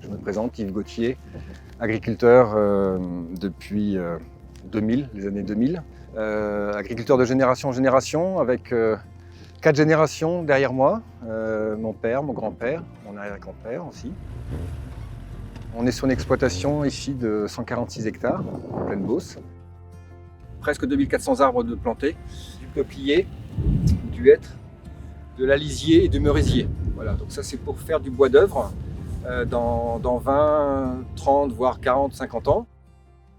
Je me présente, Yves Gauthier, agriculteur depuis 2000, les années 2000. Agriculteur de génération en génération, avec 4 générations derrière moi. Mon père, mon grand-père, mon arrière-grand-père aussi. On est sur une exploitation ici de 146 hectares, en pleine Beauce. Presque 2400 arbres de plantés, du peuplier, du hêtre, de l'alisier et du merisier. Voilà, donc ça c'est pour faire du bois d'œuvre dans 20, 30, voire 40, 50 ans.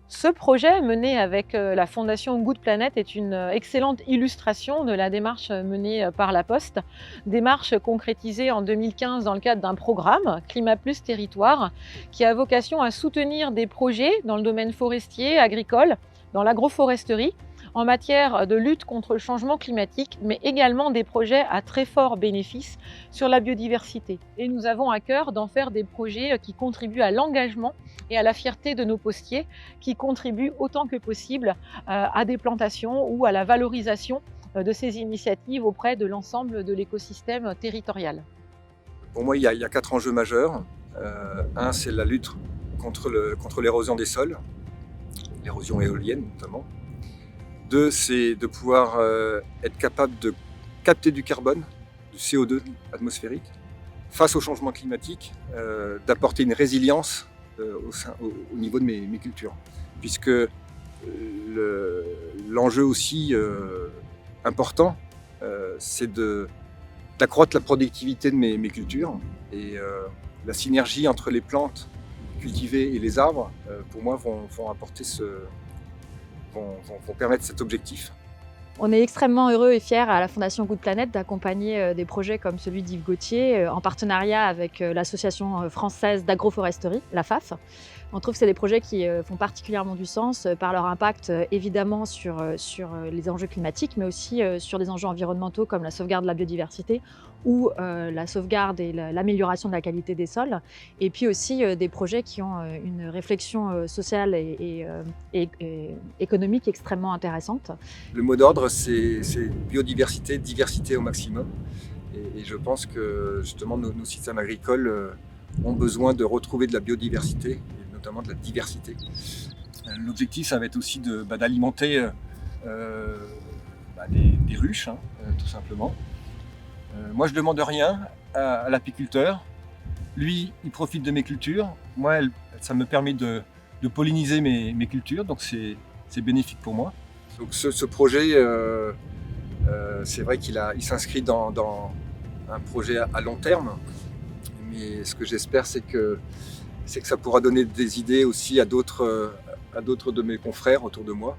Ce projet mené avec la Fondation Good Planet est une excellente illustration de la démarche menée par La Poste, démarche concrétisée en 2015 dans le cadre d'un programme Climat Plus Territoire qui a vocation à soutenir des projets dans le domaine forestier, agricole, dans l'agroforesterie, en matière de lutte contre le changement climatique, mais également des projets à très fort bénéfice sur la biodiversité. Et nous avons à cœur d'en faire des projets qui contribuent à l'engagement et à la fierté de nos postiers, qui contribuent autant que possible à des plantations ou à la valorisation de ces initiatives auprès de l'ensemble de l'écosystème territorial. Pour moi, il y a 4 enjeux majeurs. Un, c'est la lutte contre l'érosion des sols, l'érosion éolienne notamment. 2, c'est de pouvoir être capable de capter du carbone, du CO2 atmosphérique, face au changement climatique, d'apporter une résilience au niveau de mes cultures. Puisque l'enjeu aussi important, c'est d'accroître la productivité de mes cultures. Et la synergie entre les plantes cultivées et les arbres, pour moi, vont apporter vont permettre cet objectif. On est extrêmement heureux et fiers à la Fondation Good Planet d'accompagner des projets comme celui d'Yves Gauthier en partenariat avec l'Association française d'agroforesterie, la FAF. On trouve que c'est des projets qui font particulièrement du sens par leur impact évidemment sur les enjeux climatiques, mais aussi sur des enjeux environnementaux comme la sauvegarde de la biodiversité ou la sauvegarde et l'amélioration de la qualité des sols. Et puis aussi des projets qui ont une réflexion sociale et économique extrêmement intéressante. Le mot d'ordre, c'est biodiversité, diversité au maximum. Et je pense que justement nos systèmes agricoles ont besoin de retrouver de la biodiversité, et notamment de la diversité. L'objectif, ça va être aussi d'alimenter des ruches, tout simplement. Moi, je ne demande rien à l'apiculteur. Lui, il profite de mes cultures. Moi, ça me permet de polliniser mes cultures, donc c'est bénéfique pour moi. Donc ce projet, c'est vrai qu'il s'inscrit dans un projet à long terme, mais ce que j'espère, c'est que ça pourra donner des idées aussi à d'autres de mes confrères autour de moi.